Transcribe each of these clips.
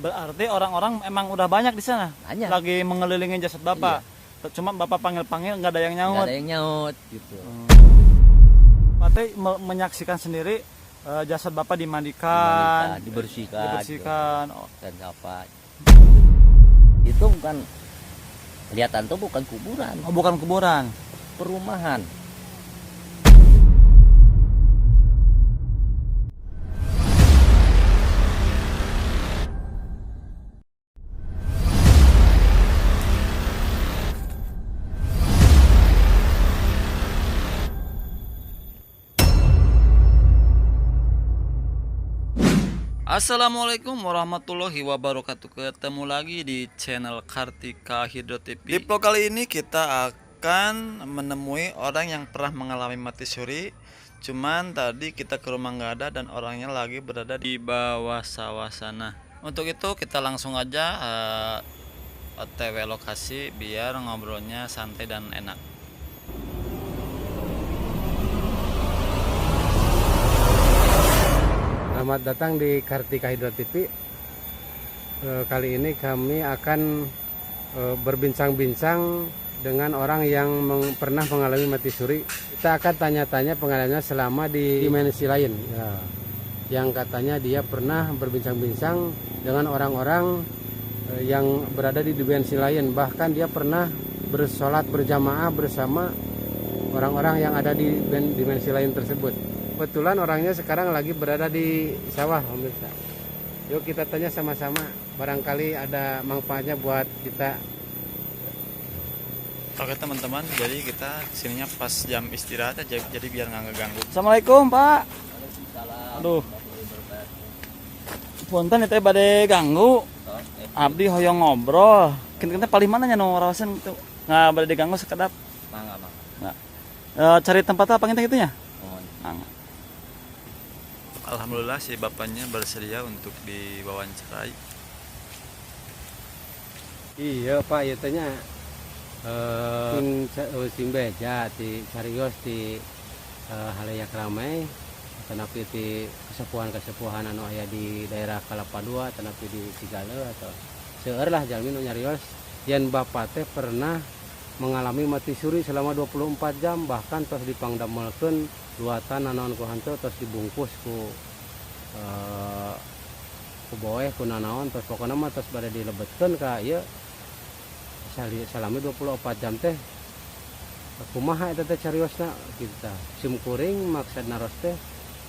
Berarti orang-orang emang udah banyak di sana. Banyak. Lagi mengelilingi jasad Bapak. Cuma Bapak panggil-panggil nggak ada yang Nggak nyaut. ada yang nyaut gitu. Berarti menyaksikan sendiri jasad Bapak dimandikan, Dibersihkan. Oh. Dan apa? Itu bukan kelihatan tuh bukan kuburan, Oh, bukan kuburan. perumahan. Assalamualaikum warahmatullahi wabarakatuh. Ketemu lagi di channel Kartika Hidro TV. Di vlog kali ini kita akan menemui orang yang pernah mengalami mati suri. Cuman tadi kita ke rumah nggak ada dan orangnya lagi berada di bawah sawah sana. Untuk itu kita langsung aja OTW lokasi biar ngobrolnya santai dan enak. Selamat datang di Kartika Hidro TV. Kali ini kami akan berbincang-bincang dengan orang yang pernah mengalami mati suri. Kita akan tanya-tanya pengalamannya selama di dimensi lain. Ya. Yang katanya dia pernah berbincang-bincang dengan orang-orang yang berada di dimensi lain. Bahkan dia pernah bersolat berjamaah bersama orang-orang yang ada di dimensi lain tersebut. Kebetulan orangnya sekarang lagi berada di sawah, pemirsa. Yuk kita tanya sama-sama, barangkali ada manfaatnya buat kita. Oke teman-teman, jadi kita kesininya pas jam istirahat aja, jadi biar nggak ngeganggu. Assalamualaikum Pak. Aduh, punten itu bade ganggu. Abdi hoyong ngobrol. Kita paling mana nya no rawasan itu nggak bade diganggu sekedap. Mangga. Cari tempat apa kita gitunya? Alhamdulillah si bapaknya bersedia untuk diwawancarai. Iya Pak, itu nya sing beja di carios di halayak ramai, tanapi di kesepuhan anu aya di daerah Kalapa II, tanapi di Sigale atau seueur lah jalmi nu nyarios yen bapak teh pernah mengalami mati suri selama 24 jam, bahkan terus dipangdamelkeun luatan nanaon ku hantu terus dibungkus ku boeh ku nanaon terus pokoknya mah terus pada dilebetkeun ka ieu salami 24 jam teh kumaha eta teh cariosna kita simkuring maksud naros teh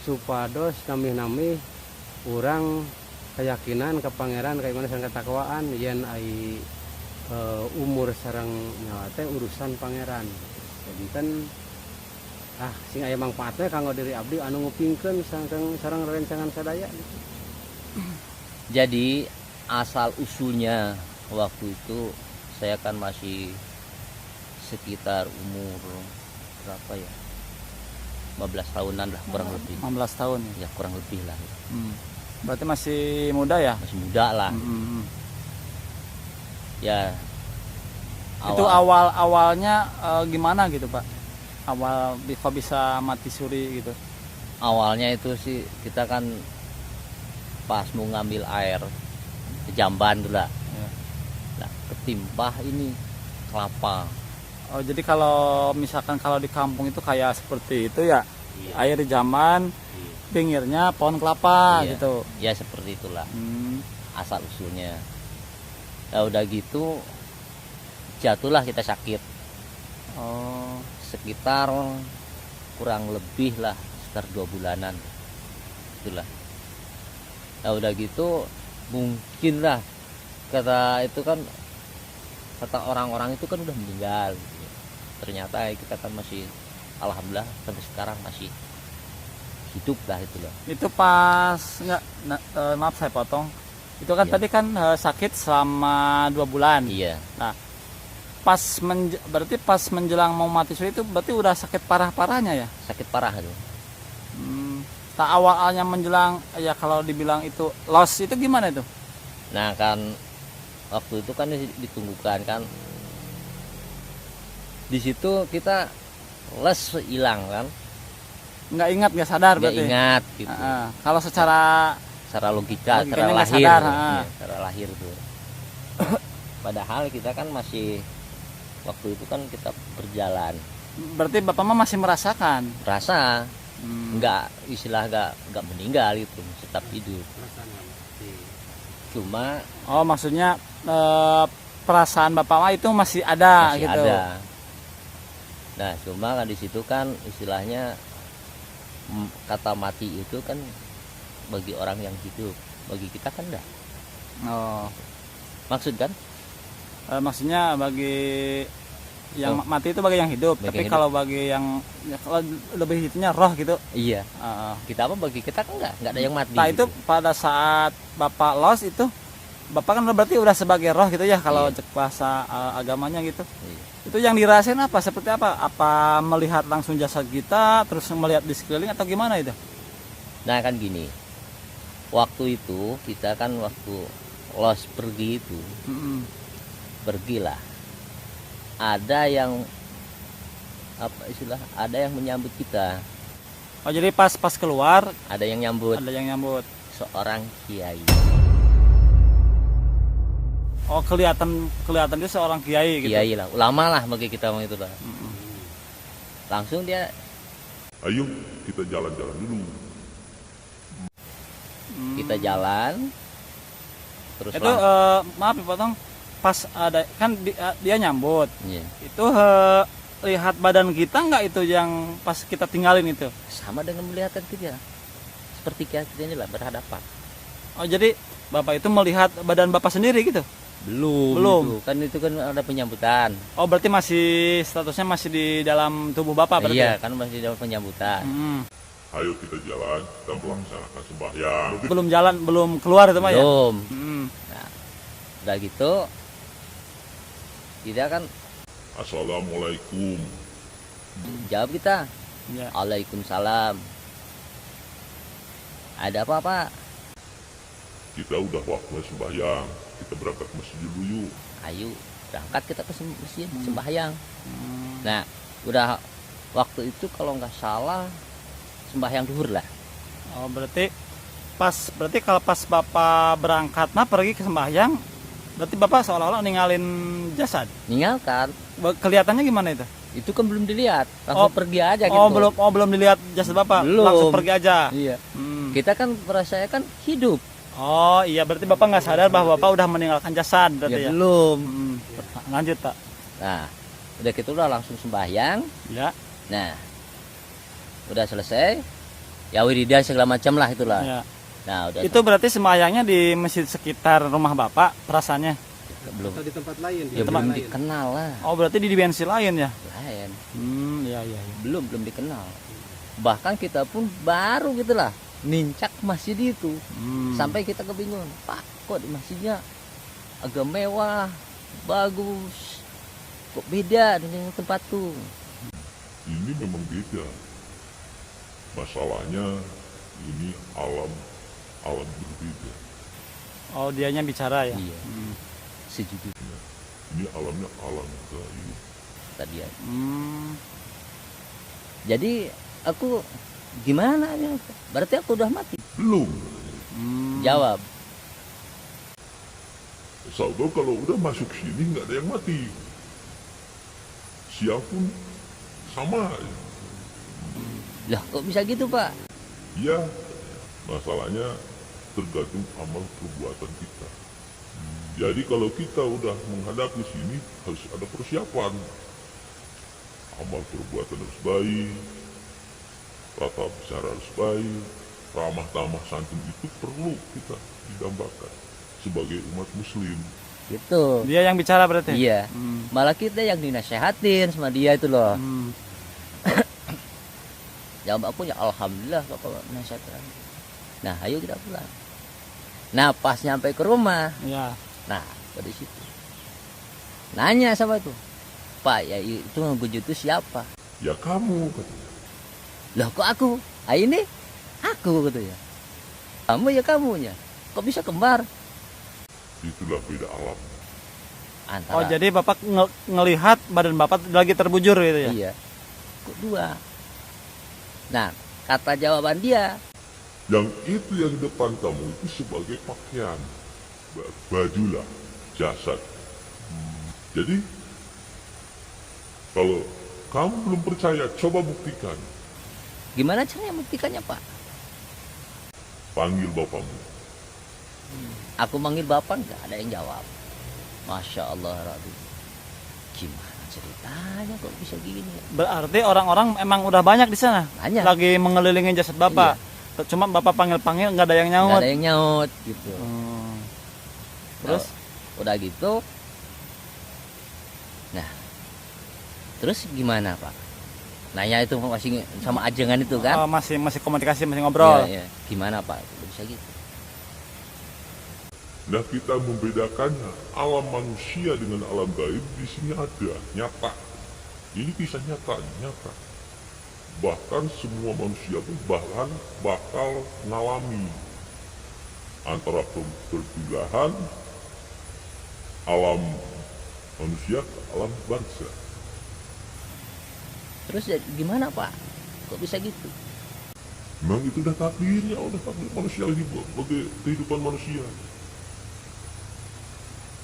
supados nami urang keyakinan ke pangeran kayak mana sareng katakwaan yen ai umur sareng nyawa teh urusan pangeran. Jadi kan sing aya manfaatnya kanggo diri abdi anu ngupingkeun sareng rencangan sadaya. Jadi asal usulnya waktu itu saya kan masih sekitar umur berapa ya? 15 tahunan lah kurang lebih. 15 tahun ya? Ya kurang lebih lah. Berarti masih muda ya? Masih muda lah. Ya. Itu awalnya gimana gitu Pak? Awal kok bisa mati suri gitu? Awalnya itu sih kita kan pas mau ngambil air ke jamban tuh lah. Ya. Nah, ketimpah ini kelapa. Oh jadi kalau misalkan kalau di kampung itu kayak seperti itu ya? Iya. Air di jamban, pinggirnya pohon kelapa Iya. gitu. Ya seperti itulah. Asal usulnya. Ya udah gitu jatuhlah kita sakit. Oh. Sekitar kurang lebih lah sekitar 2 bulanan itulah. Ya udah gitu mungkin lah kata orang-orang itu kan udah meninggal gitu. Ternyata kita kan masih alhamdulillah sampai sekarang masih hidup lah itu loh. Itu pas maaf saya potong. Itu kan Iya. tadi kan sakit selama 2 bulan. Iya. Nah, berarti pas menjelang mau mati suri itu berarti udah sakit parah-parahnya ya? Sakit parah itu. Tak awalnya menjelang ya kalau dibilang itu loss itu gimana itu? Nah kan waktu itu kan ditunggukan kan. Di situ kita les hilang kan. Nggak ingat, nggak sadar Nggak berarti? ingat gitu. Kalau secara Secara logika, secara logikanya nggak lahir, sadar, ya, secara lahir terakhir tuh. Padahal kita kan masih, waktu itu kan kita berjalan. Berarti Bapak mah masih merasakan. Rasa Hmm. nggak meninggal itu, tetap hidup. Cuma Oh, maksudnya perasaan Bapak mah itu masih ada masih gitu. ada. Nah, cuma kan di situ kan istilahnya kata mati itu kan bagi orang yang hidup, bagi kita kan enggak. Oh. Maksud kan? Maksudnya bagi yang Oh. mati itu bagi yang hidup, Bagi tapi yang hidup. kalau bagi yang ya, kalau lebih itunya roh gitu. Iya. Heeh. Kita apa bagi kita kan enggak ada yang mati. Nah, itu gitu. pada saat Bapak los itu Bapak kan berarti udah sebagai roh gitu ya kalau Iya. cek bahasa agamanya gitu. Iya. Itu yang dirasain apa? Seperti apa? Apa melihat langsung jasad kita, terus melihat di sekeliling atau gimana itu? Nah, kan gini. Waktu itu kita kan waktu los pergi itu, Mm-mm. pergilah. Ada yang apa istilah? Ada yang menyambut kita, Oh, jadi pas keluar ada yang nyambut ada yang nyambut. seorang kiai. Oh, kelihatan dia seorang kiai gitu. Kiai lah, ulama lah bagi kita itu lah. Mm-mm. Langsung dia Ayo kita jalan-jalan dulu. kita jalan terus Itu maaf ya potong, pas ada kan dia nyambut. Iya. Itu lihat badan kita nggak itu yang pas kita tinggalin itu? Sama dengan melihat kita seperti kita ini lah berhadapan. Oh, jadi Bapak itu melihat badan Bapak sendiri gitu? Belum. Itu kan ada penyambutan. Oh, berarti masih statusnya masih di dalam tubuh Bapak berarti? Iya, kan masih ada penyambutan. Mm. Ayo kita jalan, kita melaksanakan sembahyang. Belum jalan, belum keluar itu mah ya? Belum. Mm. Nah, udah gitu kita kan Assalamualaikum. jawab kita, Ya. Waalaikumsalam. Ada apa, Pak? Kita udah waktunya sembahyang. Kita berangkat ke masjid dulu yuk. Ayo berangkat kita ke masjid sembahyang. Hmm. Nah, udah waktu itu kalau nggak salah sembahyang duhur lah. Oh, berarti kalau pas Bapak berangkat mah pergi ke sembahyang, berarti Bapak seolah-olah ninggalin jasad. Ninggalkan. Kelihatannya gimana itu? Itu kan belum dilihat, langsung Oh. pergi aja gitu. Belum dilihat jasad Bapak, Belum. langsung pergi aja. Iya. Hmm. Kita kan merasa kan hidup. Oh iya, berarti Bapak nggak sadar bahwa Bapak udah meninggalkan jasad berarti ya? Belum. Hmm. Lanjut Pak. Nah, udah gitu udah langsung sembahyang. Ya. Nah, udah selesai. Ya wiridan segala macam lah itulah. Ya. Nah, udah Itu berarti sembahyangnya di masjid sekitar rumah Bapak perasaannya? belum Atau di tempat lain? ya belum dikenal lah. Oh, berarti di dimensi lain ya? Lain. Iya iya. Belum dikenal. Bahkan kita pun baru gitulah nincak masjid itu. Sampai kita kebingungan, Pak, kok di masjidnya agak mewah, bagus, kok beda dengan tempat tuh. Ini memang beda. Masalahnya ini alam berbeda. Oh, dianya bicara ya? Iya. Sejujurnya Ini alamnya alam gaib. tadi ya. Hmm. Jadi aku gimana ya? Berarti aku udah mati. Belum. Jawab. Saudara kalau udah masuk sini nggak ada yang mati. Siapapun sama. Lah kok bisa gitu, Pak? Ya, masalahnya tergantung amal perbuatan kita. Jadi kalau kita udah menghadapi sini harus ada persiapan. Amal perbuatan harus baik, tata bicara harus baik, ramah tamah santun itu perlu kita didambakan sebagai umat muslim. Gitu. Dia yang bicara berarti? Iya. Malah kita yang dinasehatin sama dia itu loh. Hmm. Jawab aku ya alhamdulillah Bapak nasihatin. Nah, ayo kita pulang. Nah, pas nyampe ke rumah, Ya. nah, pada situ. Nanya sama itu. Pak, ya itu ngebujuk itu siapa? Ya kamu katanya. Lah kok aku? Ah ini aku gitu ya. Kamu ya kamunya. Kok bisa kembar? Itulah beda alam. Antara Oh, jadi Bapak ngelihat badan Bapak lagi terbujur gitu ya? iya. Kok dua? Nah, kata jawaban dia, Yang itu yang di depan kamu itu sebagai pakaian. bajulah, jasad. Jadi kalau kamu belum percaya, coba buktikan. Gimana caranya buktikannya, Pak? Panggil bapakmu. Aku manggil bapak nggak ada yang jawab. Masya Allah, Rabbi. Gimana ceritanya kok bisa gini? Berarti orang-orang emang udah banyak di sana. Banyak. Lagi mengelilingi jasad bapak. Cuma bapak panggil-panggil nggak ada yang Nggak nyaut. ada yang nyaut gitu. Terus Udah gitu. Nah, terus gimana, Pak? Nanya itu masih sama ajengan itu kan? masih komunikasi, masih ngobrol. Iya, iya. Gimana, Pak? Bisa gitu. Nah, kita membedakannya alam manusia dengan alam gaib di sini ada, nyata. Ini kisah nyata, nyata. Bahkan semua manusia pun bakal ngalami antara perpindahan alam manusia ke alam bangsa. Terus ya, gimana, Pak? Kok bisa gitu? Memang itu udah takdirnya, udah takdir manusia ini bagi kehidupan manusia.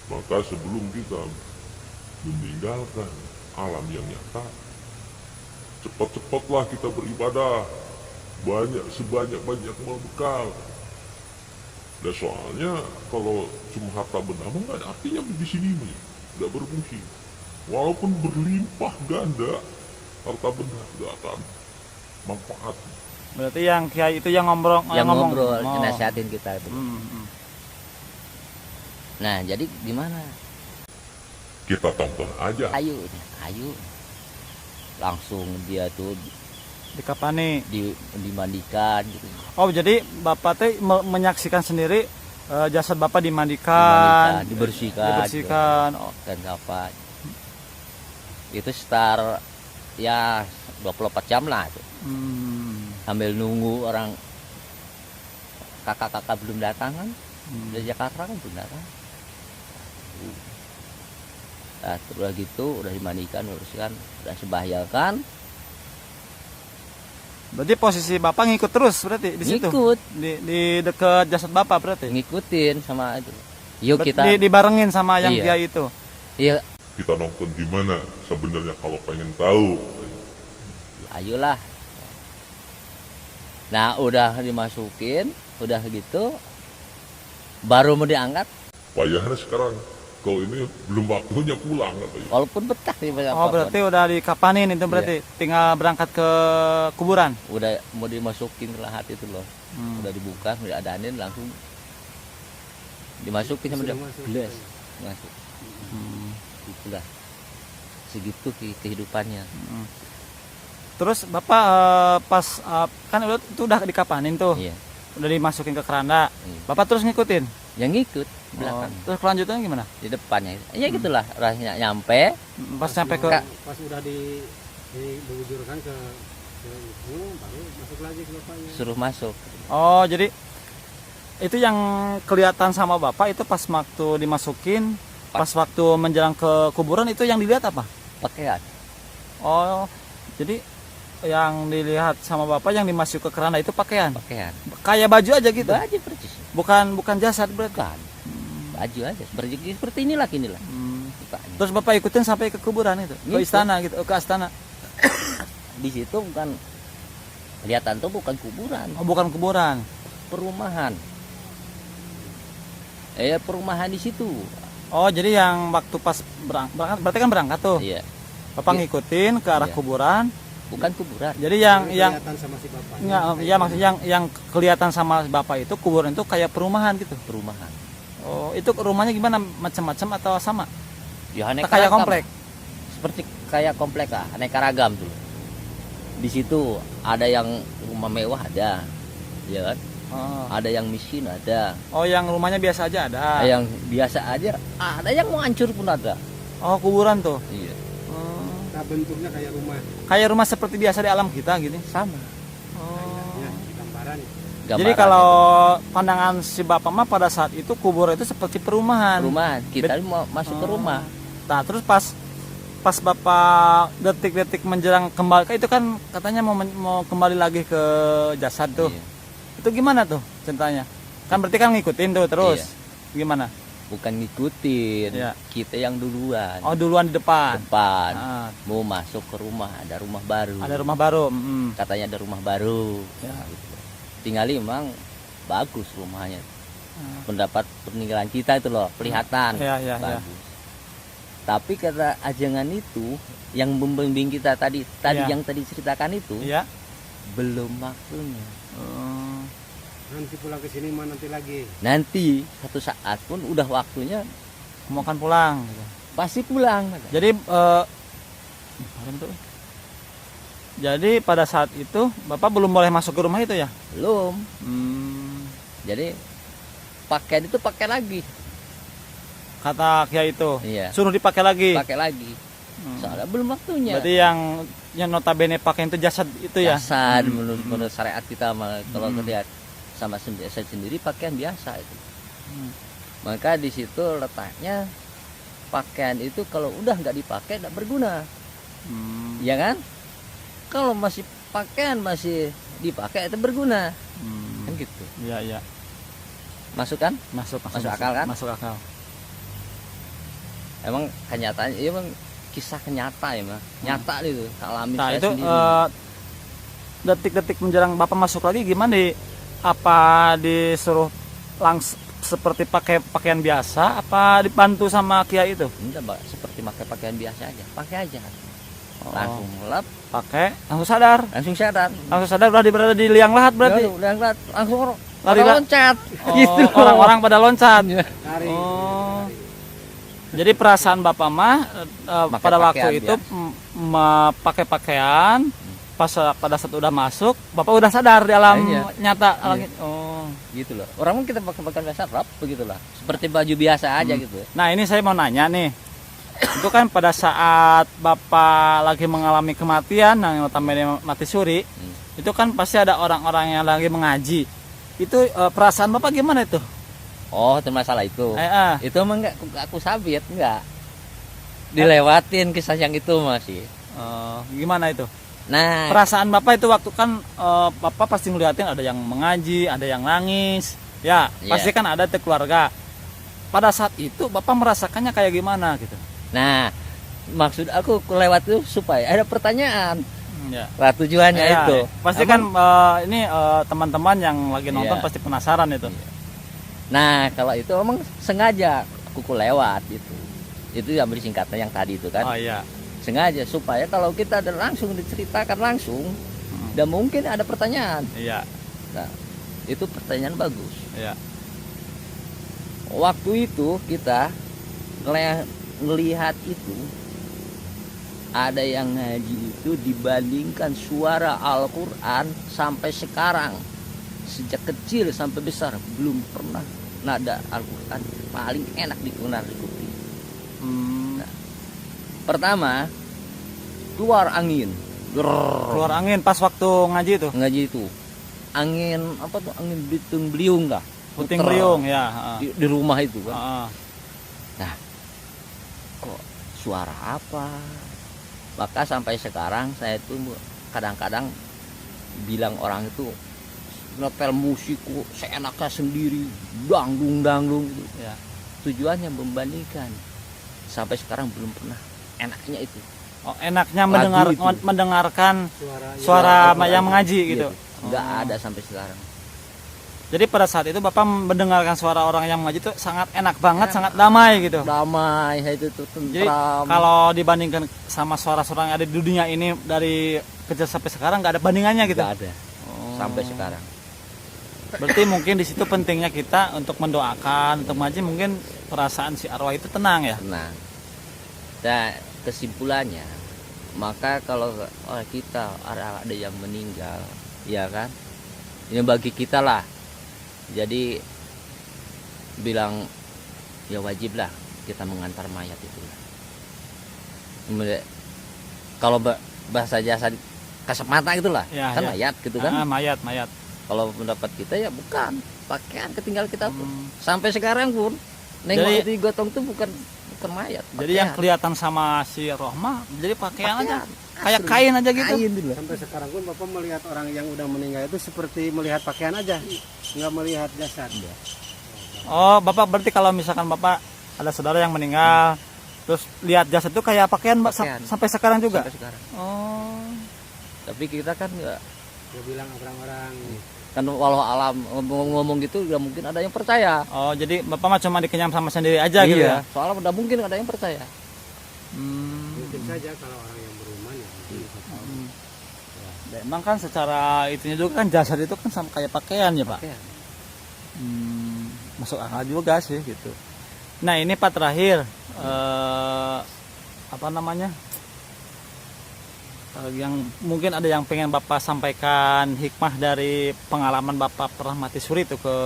Maka sebelum kita meninggalkan alam yang nyata, cepat-cepatlah kita beribadah, sebanyak-banyak bekal. Dan soalnya kalau cuma harta benda nggak ada artinya di sini, tidak berfungsi. Walaupun berlimpah ganda harta benda tidak akan manfaat. Berarti yang kiai itu yang ngomong. Nasihatin kita itu. Nah, jadi gimana? Kita tonton aja. Ayo. Langsung dia tuh Dikapani. dimandikan gitu. Oh, jadi bapak teh menyaksikan sendiri jasad bapak dimandikan, Dibersihkan. Oh. Dan apa? Itu sekitar ya 24 jam lah itu. Sambil nunggu orang kakak-kakak belum datang kan. Dari Jakarta kan belum datang. Nah, terus gitu udah dimandikan, bersihkan, udah sembahyangkan. Berarti posisi bapak ngikut terus berarti di situ. Ngikut. Di dekat jasad bapak berarti. Ngikutin sama itu. Yuk Berarti kita. dibarengin sama yang Iya. dia itu. Iya, Kita nonton di mana sebenarnya kalau pengen tahu. ayolah. Nah, udah dimasukin, udah gitu. Baru mau diangkat, Payahnya sekarang, kalau ini belum waktunya pulang katanya. walaupun betah di banyak Oh, berarti udah dikapanin itu berarti. Tinggal berangkat ke kuburan. udah mau dimasukin ke lahat itu loh. Udah dibuka, udah adanin langsung dimasukin sama dia gelas masuk. Itulah segitu kehidupannya. Terus bapak pas kan itu udah dikapanin tuh. Iya. Udah dimasukin ke keranda. Iya. Bapak terus ngikutin. Yang ngikut Oh, belakang terus kelanjutannya gimana? di depannya. Ya gitulah rasanya nyampe. Pas sampai ke Pas udah dibujurkan ke itu baru masuk lagi ke bapaknya. Suruh masuk. Oh, jadi itu yang kelihatan sama bapak itu pas waktu dimasukin, pas waktu menjelang ke kuburan itu yang dilihat apa? Pakaian. Oh, jadi yang dilihat sama bapak yang dimasuk ke keranda itu pakaian. Pakaian. Kayak baju aja gitu. Baju persis. Bukan jasad berarti. Bukan. Baju aja. Seperti inilah inilah. Mukanya. Terus bapak ikutin sampai ke kuburan itu, ke Ngikut. istana gitu, ke astana. Di situ bukan kelihatan tuh bukan kuburan, Oh, bukan kuburan. perumahan. Perumahan di situ. Oh, jadi yang waktu pas berangkat berarti kan berangkat tuh. Iya. Bapak Iya. ngikutin ke arah Iya. kuburan. Bukan kuburan. Jadi yang Kelihatan sama si bapaknya. ya maksudnya yang kelihatan sama bapak itu kuburan itu kayak perumahan gitu. Perumahan. Oh, itu rumahnya gimana? Macam-macam atau sama? Ya aneka Kayak ragam. komplek. Seperti kayak komplek lah, aneka ragam tuh. Di situ ada yang rumah mewah ada, ya kan? Oh. Ada yang miskin ada, Oh, yang rumahnya biasa aja ada. ada yang biasa aja, ada yang mau hancur pun ada. Oh, kuburan tuh. Iya. Oh. Nah, bentuknya kayak rumah. Kayak rumah seperti biasa di alam kita gini. Sama. Oh. Ya, di gambaran. Jadi Gambaran kalau pandangan si bapak mah pada saat itu kubur itu seperti perumahan. itu. Rumah kita mau masuk ke rumah. Nah, terus pas bapak detik-detik menjelang kembali itu kan katanya mau kembali lagi ke jasad tuh. Iya. Itu gimana tuh ceritanya? Kan berarti kan ngikutin tuh terus. Iya. Gimana? bukan ngikutin, Ya. kita yang duluan. Oh, duluan di depan. Depan. Ah, Mau masuk ke rumah, ada rumah baru. ada rumah baru. Katanya ada rumah baru. Ya. Gitu. Tinggal memang bagus rumahnya. Ah. Pendapat peninggalan kita itu loh, kelihatan Ya, ya, ya. bagus. Tapi kata ajangan itu yang membimbing kita tadi Ya. yang tadi ceritakan itu Iya. belum waktunya. Oh. Nanti pulang ke sini mah nanti lagi. Nanti satu saat pun udah waktunya Mau akan pulang gitu. pasti pulang. Jadi jadi pada saat itu Bapak belum boleh masuk ke rumah itu ya? Belum. Hmm, Jadi pakaian itu pakai lagi. kata Kiai itu. Iya. Suruh dipakai lagi. Pakai lagi. Soalnya belum waktunya. Berarti yang notabene pakai itu jasad itu ya? Jasad menurut syariat kita mah kalau lihat sama saya sendiri pakaian biasa itu. Maka di situ letaknya pakaian itu kalau udah nggak dipakai nggak berguna, Hmm, ya kan? Kalau masih pakaian masih dipakai itu berguna, hmm. kan gitu. Iya, iya. Masuk kan? Masuk akal kan? Masuk akal. Emang kenyataannya, emang kisah kenyata ya mah, nyata itu alami Nah, saya itu sendiri. detik-detik menjelang Bapak masuk lagi gimana apa disuruh langsung seperti pakai pakaian biasa apa dibantu sama Kiai itu? Enggak, Mbak, seperti pakai pakaian biasa aja, pakai aja. Oh. Langsung lap, Pakai langsung sadar. langsung sadar. Langsung sadar berarti berada di liang lahat berarti. Udah ngeliat, langsung Lari pada lah. loncat. Oh, Gitu. orang-orang pada loncat. Lari. Oh. Jadi perasaan Bapak mah Pakai pada waktu pakaian itu pakai pakaian pada saat udah masuk, Bapak udah sadar di alam Iya. nyata. Iya. Oh. Gitu loh. Orang kan kita pakai pakaian biasa rap begitulah. Seperti baju biasa aja gitu. Nah, ini saya mau nanya nih. Itu kan pada saat Bapak lagi mengalami kematian yang utamanya mati suri, itu kan pasti ada orang-orang yang lagi mengaji. Itu perasaan Bapak gimana itu? Oh, itu masalah itu. Eh. Itu emang enggak aku sabit, enggak. Dilewatin kisah yang itu masih. Gimana itu? Nah, Perasaan Bapak itu waktu kan Bapak pasti ngeliatin ada yang mengaji, ada yang nangis. Ya, Iya. pasti kan ada keluarga. Pada saat itu Bapak merasakannya kayak gimana gitu? nah maksud aku lewat itu supaya ada pertanyaan. Ya. Lah tujuannya Ya, itu. pasti kan ini teman-teman yang lagi nonton Iya. pasti penasaran itu. Nah, kalau itu emang sengaja aku lewat itu. Itu yang bersingkatnya yang tadi itu kan. Oh iya. Sengaja supaya kalau kita ada langsung diceritakan langsung, dan mungkin ada pertanyaan. Iya. Nah, itu pertanyaan bagus. Iya. Waktu itu kita ngelihat itu ada yang ngaji itu dibandingkan suara Al-Quran sampai sekarang, sejak kecil sampai besar belum pernah nada Al-Quran paling enak didengar di kuping. Pertama keluar angin. Keluar angin pas waktu ngaji itu. Ngaji itu angin apa tuh, angin bitung beliung kah, Puting Puter beliung ya. heeh. di rumah itu kan. Heeh. Kok suara apa? Maka sampai sekarang saya tuh kadang-kadang bilang orang itu nyetel musik kok seenaknya sendiri, dangdung gitu. Ya. Tujuannya membandingkan. Sampai sekarang belum pernah enaknya itu. Oh, enaknya Lagu itu. mendengarkan Suara suara yang mengaji gitu. Enggak Oh. ada sampai sekarang. Jadi pada saat itu Bapak mendengarkan suara orang yang mengaji itu sangat enak banget, sangat damai gitu. Damai itu tuh Jadi tentram. kalau dibandingkan sama suara-suara yang ada di dunia ini dari kecil sampai sekarang nggak ada bandingannya gitu. Enggak ada Oh. sampai sekarang. Berarti mungkin di situ pentingnya kita untuk mendoakan, untuk mengaji mungkin perasaan si arwah itu tenang ya. Nah, dan kesimpulannya, maka kalau kita ada yang meninggal, ya kan, ini bagi kita lah. Jadi bilang ya wajiblah kita mengantar mayat itu. Kalau bahasa jasa kasat mata itulah, Ya, kan ya. mayat gitu kan. Mayat. Kalau pendapat kita ya bukan pakaian ketinggal kita pun. Hmm. Sampai sekarang pun nengok Jadi- di gotong tuh bukan mayat. Jadi yang pakaian. kelihatan sama si Rohma jadi pakaian aja. Pakaian, Kayak asli. kain aja gitu. Kain dulu. Sampai sekarang pun Bapak melihat orang yang udah meninggal itu seperti melihat pakaian aja, nggak melihat jasad. Oh, Bapak berarti kalau misalkan Bapak ada saudara yang meninggal, terus lihat jasad itu kayak pakaian, Mbak, Pakaian. sampai sekarang juga? Sampai sekarang. Oh. Tapi kita kan nggak, Dia bilang orang-orang kan walau alam ngomong gitu nggak mungkin ada yang percaya. Oh, jadi Bapak mah cuma dikenyam sama sendiri aja gitu ya? Soalnya udah mungkin ada yang percaya. mungkin saja kalau orang yang beriman ya mungkin bisa tahu. Ya, emang kan secara itunya juga kan jasad itu kan sama kayak pakaian ya, Pak? Pakaian. Masuk akal juga sih gitu. Nah, ini Pak terakhir apa namanya? Yang mungkin ada yang pengen Bapak sampaikan hikmah dari pengalaman Bapak pernah mati suri itu ke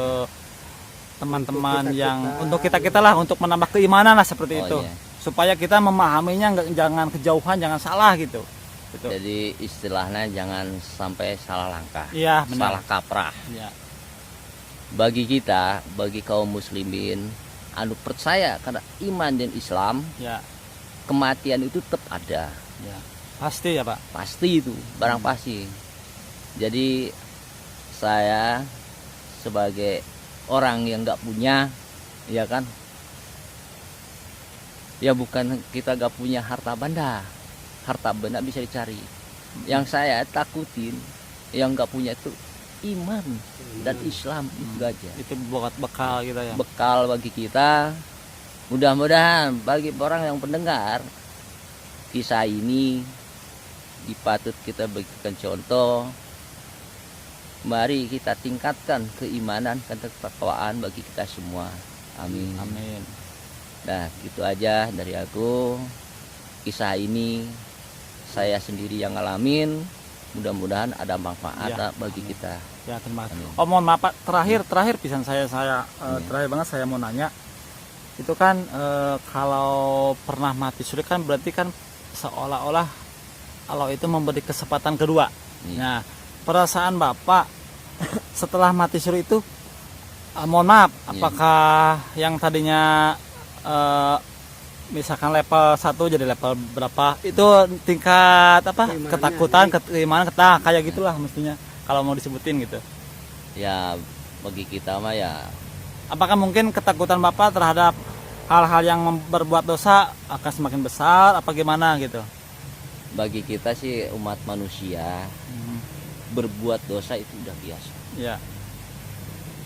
teman-teman untuk kita lah, untuk menambah keimanan lah seperti itu. Iya. Supaya kita memahaminya jangan kejauhan, jangan salah gitu. Jadi istilahnya jangan sampai salah langkah, Iya, benar. salah kaprah. Iya. Bagi kita, bagi kaum muslimin, anu percaya karena iman dan Islam, Ya, kematian itu tetap ada. ya. Pasti ya, Pak. Pasti itu, barang pasti. Jadi saya sebagai orang yang nggak punya, ya kan, ya bukan kita nggak punya harta benda bisa dicari. Yang saya takutin yang nggak punya itu iman dan Islam, itu aja. Itu buat bekal kita ya. Bekal bagi kita. Mudah-mudahan bagi orang yang pendengar kisah ini dipatut kita bagikan contoh. Mari kita tingkatkan keimanan dan ketakwaan bagi kita semua. Amin. Amin. Nah, gitu aja dari aku. Kisah ini saya sendiri yang ngalamin. Mudah-mudahan ada manfaat Ya, bagi kita. Ya, terima kasih. Amin. Oh, mohon maaf Pak, terakhir pisan saya terakhir banget saya mau nanya. Itu kan kalau pernah mati suri kan berarti kan seolah-olah Allah itu memberi kesempatan kedua. Iya. Nah, perasaan Bapak setelah mati suri itu mohon maaf, apakah yang tadinya misalkan level 1 jadi level berapa? Itu tingkat apa? Ketakutan, keimanan, kayak gitulah mestinya kalau mau disebutin gitu. Ya, bagi kita mah ya Apakah mungkin ketakutan Bapak terhadap hal-hal yang berbuat dosa akan semakin besar apa gimana gitu? bagi kita sih umat manusia berbuat dosa itu udah biasa. Ya.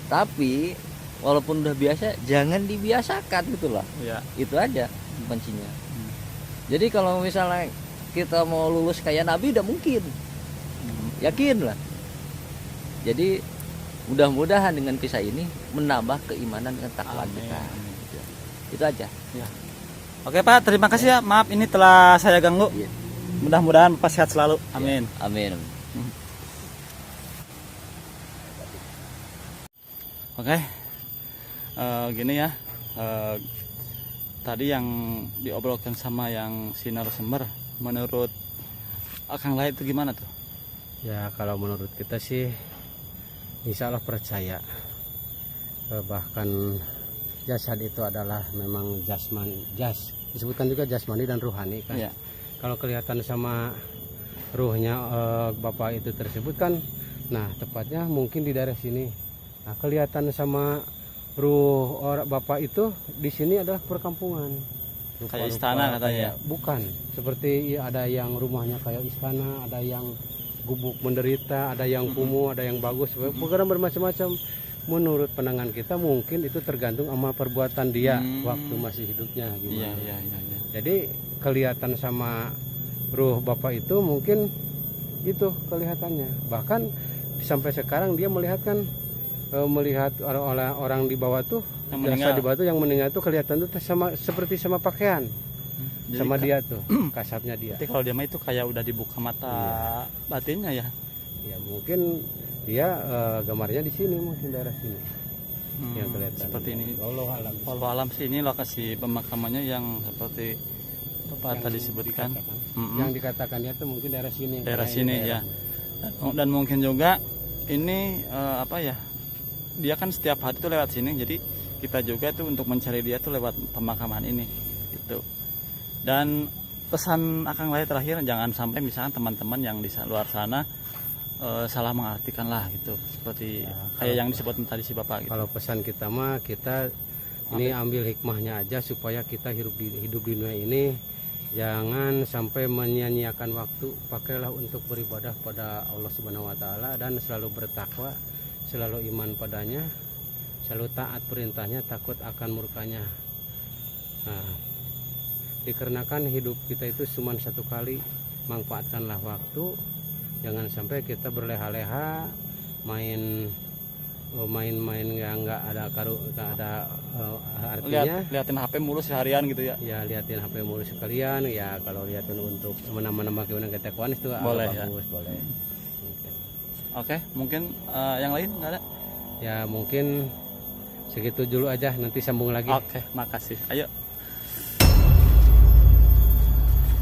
Tapi walaupun udah biasa jangan dibiasakan gitu lah. Ya. Itu aja kuncinya. Jadi kalau misalnya kita mau lulus kayak Nabi udah mungkin. Yakin lah. Jadi mudah-mudahan dengan kisah ini menambah keimanan dan takwa kita. Itu aja. Ya. Oke Pak, terima kasih ya. Maaf ini telah saya ganggu. Iya. Mudah-mudahan Bapak sehat selalu. Amin. Amin. Oke. Gini ya. Tadi yang diobrolkan sama yang si narasumber, menurut Akang Lai itu gimana tuh? Ya kalau menurut kita sih insya Allah percaya. Bahkan jasad itu adalah memang disebutkan juga jasmani dan ruhani kan. Ya. Kalau kelihatan sama ruhnya bapak itu tersebut kan, nah tepatnya mungkin di daerah sini. Nah kelihatan sama ruh orang bapak itu di sini adalah perkampungan. Kayak istana katanya. Bukan, seperti ada yang rumahnya kayak istana, ada yang gubuk menderita, ada yang kumuh, ada yang bagus, program bermacam-macam. Menurut pandangan kita mungkin itu tergantung sama perbuatan dia waktu masih hidupnya gimana. Iya. Jadi kelihatan sama ruh bapak itu mungkin itu kelihatannya. Bahkan sampai sekarang dia melihat orang di bawah tuh, Yang jasad meninggal. di bawah tuh yang meninggal tuh kelihatan tuh seperti sama pakaian. Jadi Sama dia tuh, kasapnya dia. Berarti kalau dia mah itu kayak udah dibuka mata batinnya ya. Ya mungkin dia gambarnya di sini, mungkin daerah sini yang kelihatan. Seperti ini. Allah alam. Walau alam sih ini lokasi pemakamannya yang seperti Bapak tadi sebutkan. Yang dikatakan dia tuh mungkin daerah sini. Daerah Karena sini ini ya. daerahnya. Dan mungkin juga ini apa ya? Dia kan setiap hari tuh lewat sini, jadi kita juga tuh untuk mencari dia tuh lewat pemakaman ini gitu. Dan pesan Akang Lai terakhir, jangan sampai misalkan teman-teman yang di luar sana salah mengartikan lah gitu, seperti kayak yang disebut tadi si Bapak gitu. Kalau pesan kita mah, kita ini ambil hikmahnya aja supaya kita hidup di dunia ini jangan sampai menyia-nyiakan waktu. Pakailah untuk beribadah pada Allah Subhanahu wa taala dan selalu bertakwa, selalu iman padanya, selalu taat perintahnya, takut akan murkanya. Nah, dikarenakan hidup kita itu cuma satu kali, manfaatkanlah waktu. Jangan sampai kita berleha-leha main-main yang nggak ada artinya. Liatin HP mulu seharian gitu ya. Ya, liatin HP mulu sekalian. Ya, kalau liatin untuk menambah ketakwaan itu Boleh, bagus, boleh. Oke, mungkin yang lain nggak ada? Ya, mungkin segitu dulu aja, nanti sambung lagi. Oke, makasih. Ayo.